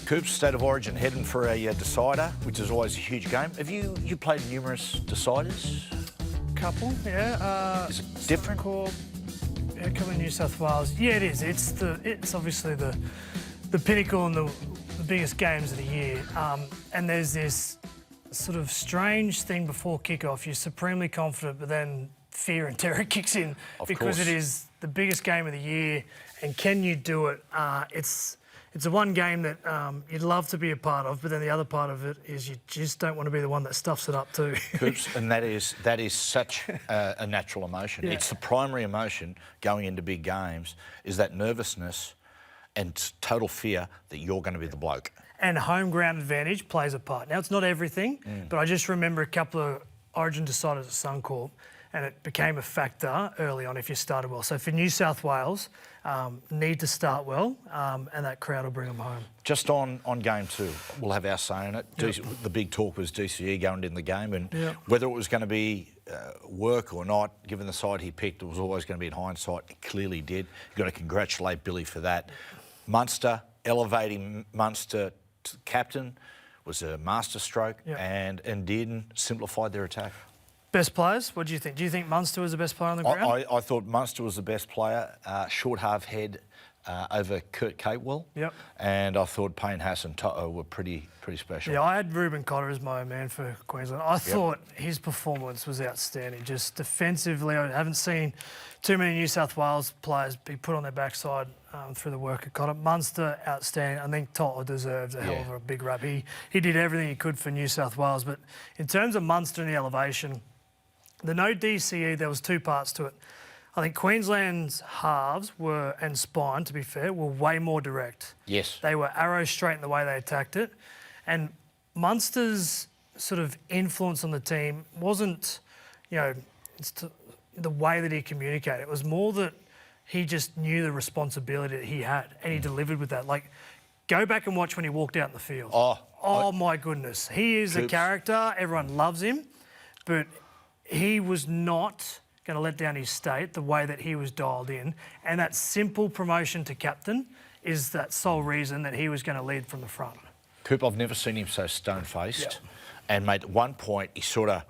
Coops, State of Origin, heading for a decider, which is always a huge game. Have you played numerous deciders? Couple, yeah. Is it different? Yeah, couple in New South Wales. Yeah, it is. It's obviously the Pinnacle and the biggest games of the year. And there's this sort of strange thing before kickoff. You're supremely confident, but then fear and terror kicks in because it is the biggest game of the year. And can you do it? It's the one game that you'd love to be a part of, but then the other part of it is you just don't want to be the one that stuffs it up too. Coops, and that is such a natural emotion. Yeah. It's the primary emotion going into big games, is that nervousness and total fear that you're going to be the bloke. And home ground advantage plays a part. Now, it's not everything, but I just remember a couple of Origin deciders at Suncorp, and it became a factor early on if you started well. So for New South Wales, need to start well, and that crowd will bring them home. Just on game two, we'll have our say in it. Yep. The big talk was DCE going into the game, and whether it was going to be work or not, given the side he picked, it was always going to be in hindsight. It clearly did. You've got to congratulate Billy for that. Munster, elevating Munster to captain was a masterstroke, and Dearden simplified their attack. Best players, what do you think? Do you think Munster was the best player on the ground? I thought Munster was the best player, short half head over Kurt Capewell. Yep. And I thought Payne Haas and Toto were pretty special. Yeah, I had Ruben Cotter as my man for Queensland. I thought his performance was outstanding. Just defensively, I haven't seen too many New South Wales players be put on their backside through the work of Cotter. Munster, outstanding. I think Toto deserves a hell of a big rap. He did everything he could for New South Wales. But in terms of Munster and the elevation, the no DCE, there was two parts to it. I think Queensland's halves were, and spine, to be fair, were way more direct. Yes. They were arrow straight in the way they attacked it. And Munster's sort of influence on the team wasn't, the way that he communicated. It was more that he just knew the responsibility that he had, and he delivered with that. Like, go back and watch when he walked out in the field. Oh my goodness. He is a character. Everyone loves him. But he was not going to let down his state the way that he was dialed in. And that simple promotion to captain is that sole reason that he was going to lead from the front. Coop, I've never seen him so stone-faced. Yep. And, mate, at one point he sort of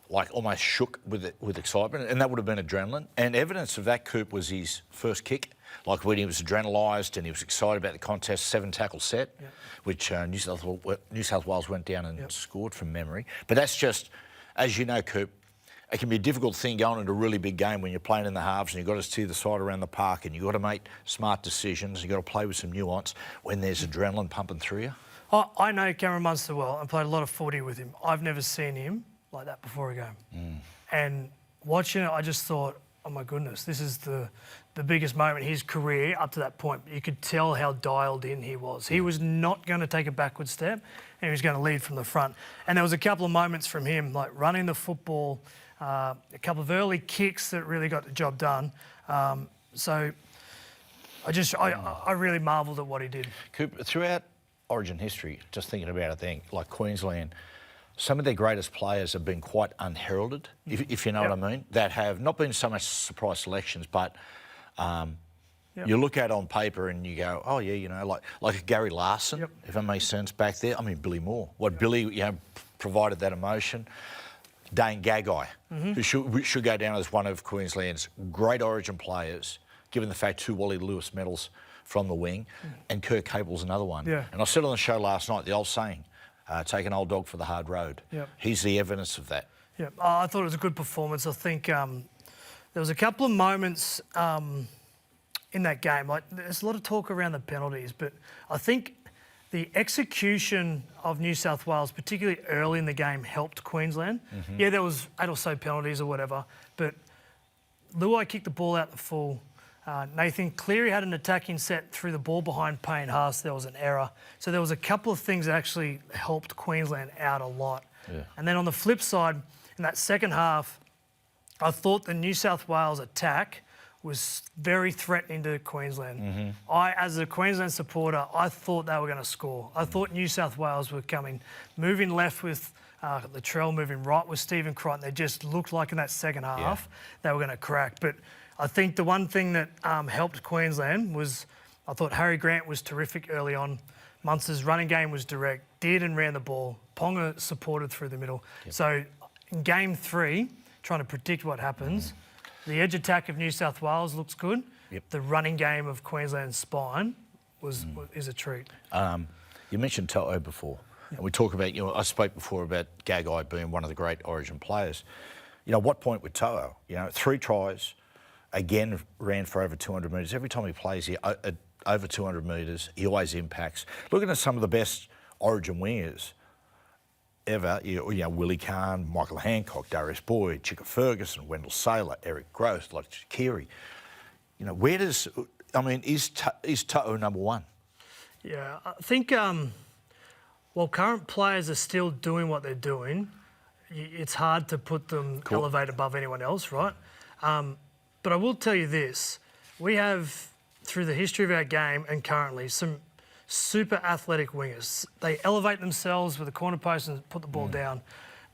almost shook with excitement, and that would have been adrenaline. And evidence of that, Coop, was his first kick. Like when he was adrenalised and he was excited about the contest, 7-tackle set, which New South Wales went down and scored from memory. But that's just, as you know, Coop, it can be a difficult thing going into a really big game when you're playing in the halves and you've got to steer the side around the park and you've got to make smart decisions. You've got to play with some nuance when there's adrenaline pumping through you. I know Cameron Munster well and played a lot of footy with him. I've never seen him like that before a game. And watching it, I just thought, oh my goodness, this is the biggest moment in his career up to that point. You could tell how dialed in he was. He was not going to take a backward step and he was going to lead from the front. And there was a couple of moments from him, like running the football, a couple of early kicks that really got the job done. So I really marvelled at what he did. Coop, throughout Origin history, just thinking about it then, like Queensland, some of their greatest players have been quite unheralded, if you know what I mean, that have not been so much surprise selections, but you look at it on paper and you go, oh, yeah, like a Gary Larson, if that makes sense, back there. I mean, Billy Moore. Billy, provided that emotion. Dane Gagai, who should go down as one of Queensland's great Origin players, given the fact 2 Wally Lewis medals from the wing, and Kurt Capewell's another one. And I said on the show last night, the old saying, take an old dog for the hard road. He's the evidence of that. I thought it was a good performance. I think there was a couple of moments in that game. Like, there's a lot of talk around the penalties, but I think the execution of New South Wales, particularly early in the game, helped Queensland. Yeah, there was 8 or so penalties or whatever, but Luai kicked the ball out the full. Nathan Cleary had an attacking set through the ball behind Payne Haas. There was an error. So there was a couple of things that actually helped Queensland out a lot. And then on the flip side, in that second half, I thought the New South Wales attack was very threatening to Queensland. As a Queensland supporter, I thought they were going to score. I thought New South Wales were moving left with Latrell, moving right with Stephen Crichton. They just looked like in that second half they were going to crack. But I think the one thing that helped Queensland was, I thought Harry Grant was terrific early on. Munster's running game was direct, did and ran the ball. Ponga supported through the middle. So in game 3, trying to predict what happens, the edge attack of New South Wales looks good. The running game of Queensland's spine is a treat. You mentioned To'o before. And we talk about, I spoke before about Gagai being one of the great Origin players. What point with To'o? 3 tries, again, ran for over 200 metres. Every time he plays, he over 200 metres. He always impacts. Looking at some of the best Origin wingers ever, Willie Kahn, Michael Hancock, Darius Boyd, Chicka Ferguson, Wendell Saylor, Eric Gross, like Kiri. Is To'o number 1? Yeah, I think while current players are still doing what they're doing, it's hard to put them elevate above anyone else, right? But I will tell you this. We have, through the history of our game and currently, some super athletic wingers. They elevate themselves with the corner post and put the ball down.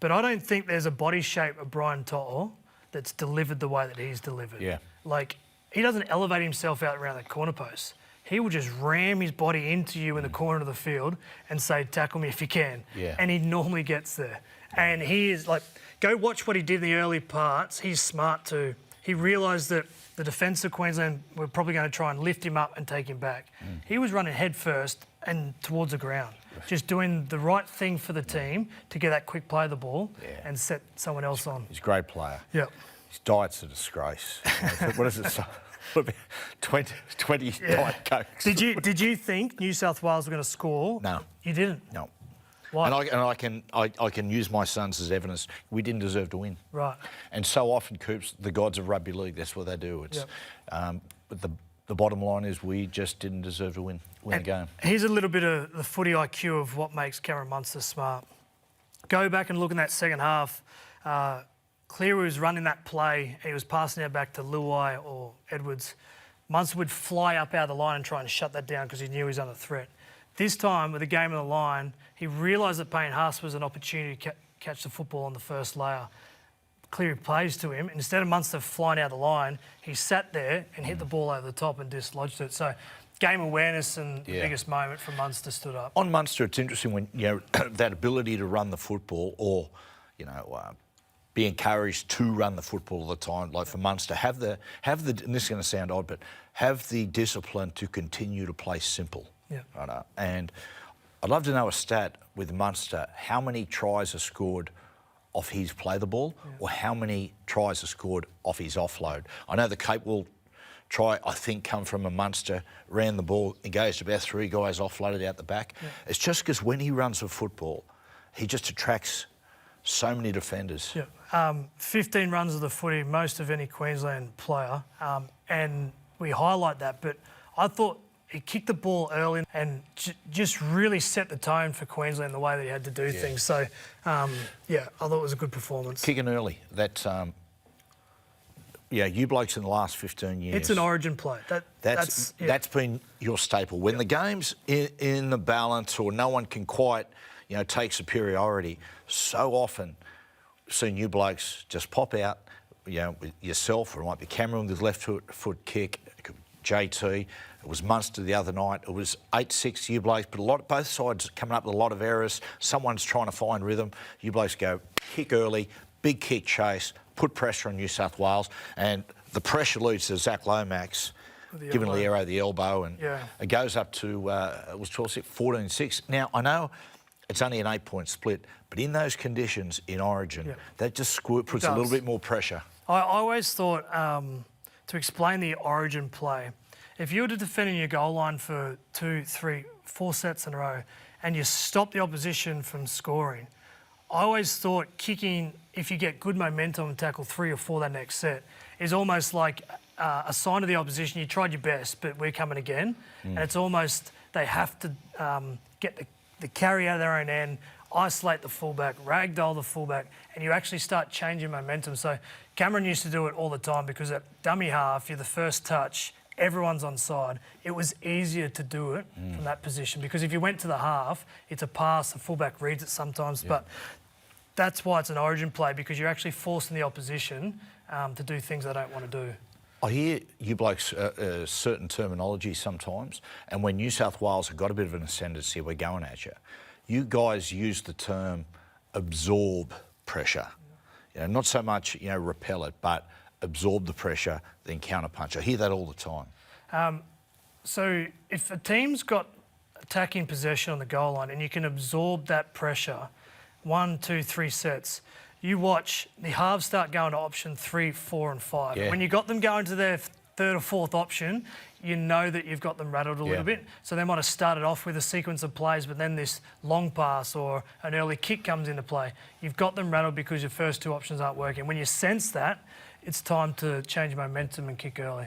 But I don't think there's a body shape of Brian To'o that's delivered the way that he's delivered. Yeah. Like, he doesn't elevate himself out around the corner post. He will just ram his body into you in the corner of the field and say, tackle me if you can. Yeah. And he normally gets there. And he is like, go watch what he did in the early parts. He's smart too. He realised that the defence of Queensland were probably going to try and lift him up and take him back. He was running head first and towards the ground, just doing the right thing for the team to get that quick play of the ball and set someone else on. He's a great player. Yep. His diet's a disgrace. What is it? 20 Diet Cokes. Did you think New South Wales were going to score? No. You didn't? No. Why? And I can use my sons as evidence. We didn't deserve to win. Right. And so often, Coops, the gods of rugby league, that's what they do. It's, but the bottom line is we just didn't deserve to win the game. Here's a little bit of the footy IQ of what makes Cameron Munster smart. Go back and look in that second half. Cleary was running that play. He was passing it back to Luai or Edwards. Munster would fly up out of the line and try and shut that down because he knew he was under threat. This time, with the game on the line, he realised that Payne Haas was an opportunity to catch the football on the first layer. Cleary plays to him. Instead of Munster flying out of the line, he sat there and hit the ball over the top and dislodged it. So game awareness and the biggest moment for Munster stood up. On Munster, it's interesting when, that ability to run the football or, be encouraged to run the football all the time, like for Munster, have the, and this is going to sound odd, but have the discipline to continue to play simple. Yeah. Right? And I'd love to know a stat with Munster, how many tries are scored off his play the ball or how many tries are scored off his offload. I know the Cape will try, I think, come from a Munster, ran the ball, engaged about 3 guys, offloaded out the back. Yeah. It's just because when he runs a football, he just attracts so many defenders. Yeah. 15 runs of the footy, most of any Queensland player, and we highlight that. But I thought he kicked the ball early and just really set the tone for Queensland the way that he had to do things. So, I thought it was a good performance. Kicking early, that, you blokes in the last 15 years. It's an Origin play. That's been your staple. When the game's in the balance or no one can quite, take superiority, so often seen you blokes just pop out, with yourself, or it might be Cameron with left foot kick, JT, it was Munster the other night, it was 8-6 you blokes, but both sides coming up with a lot of errors, someone's trying to find rhythm, you blokes go kick early, big kick chase, put pressure on New South Wales, and the pressure leads to Zach Lomax giving Liero the elbow, and it goes up to, it was 12-6, 14-6. Now, I know it's only an 8-point split, but in those conditions in Origin, that just puts a little bit more pressure. I always thought, to explain the Origin play, if you were to defend in your goal line for 2, 3, 4 sets in a row and you stop the opposition from scoring, I always thought kicking, if you get good momentum and tackle 3 or 4 that next set, is almost like a sign to the opposition, you tried your best, but we're coming again. And it's almost, they have to get the carry out of their own end, isolate the fullback, ragdoll the fullback, and you actually start changing momentum. So Cameron used to do it all the time because at dummy half, you're the first touch, everyone's on side. It was easier to do it from that position because if you went to the half, it's a pass, the fullback reads it sometimes, but that's why it's an Origin play because you're actually forcing the opposition to do things they don't want to do. I hear you blokes certain terminology sometimes, and when New South Wales have got a bit of an ascendancy, we're going at you. You guys use the term absorb pressure. You know, not so much, you know, repel it, but absorb the pressure, then counterpunch. I hear that all the time. So if a team's got attacking possession on the goal line and you can absorb that pressure, 1, 2, 3 sets, you watch the halves start going to option 3, 4 and 5. Yeah. When you got them going to their third or fourth option, you know that you've got them rattled a little bit. So they might have started off with a sequence of plays, but then this long pass or an early kick comes into play. You've got them rattled because your first two options aren't working. When you sense that, it's time to change momentum and kick early.